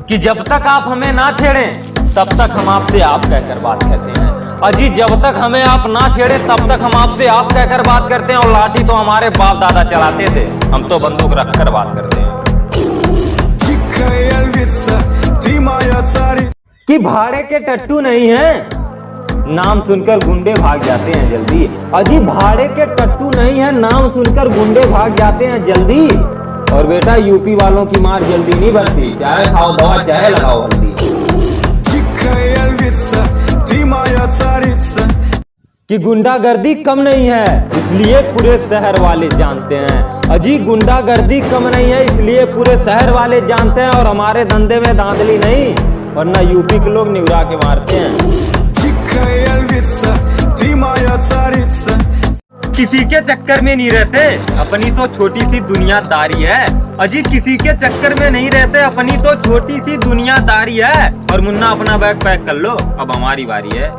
कि जब तक आप हमें ना छेड़ें तब तक हम आपसे आप कहकर बात करते हैं। अजी जब तक हमें आप ना छेड़े तब तक हम आपसे आप कहकर बात करते हैं। और लाठी तो हमारे बाप दादा चलाते थे, हम तो बंदूक रखकर बात करते हैं। कि भाड़े के टट्टू नहीं हैं, नाम सुनकर गुंडे भाग जाते हैं जल्दी। अजी भाड़े के टट्टू नहीं है, नाम सुनकर गुंडे भाग जाते हैं जल्दी। और बेटा यूपी वालों की मार जल्दी नहीं भरती, चाहे खाओ दवा चाहे लगाओ हल्दी। कि गुंडागर्दी कम नहीं है इसलिए पूरे शहर वाले जानते हैं। अजी गुंडागर्दी कम नहीं है इसलिए पूरे शहर वाले जानते हैं। और हमारे धंधे में धांधली नहीं, वरना यूपी के लोग निवरा के मारते हैं। किसी के चक्कर में नहीं रहते, अपनी तो छोटी सी दुनियादारी है। अजी किसी के चक्कर में नहीं रहते, अपनी तो छोटी सी दुनियादारी है। और मुन्ना अपना बैग पैक कर लो, अब हमारी बारी है।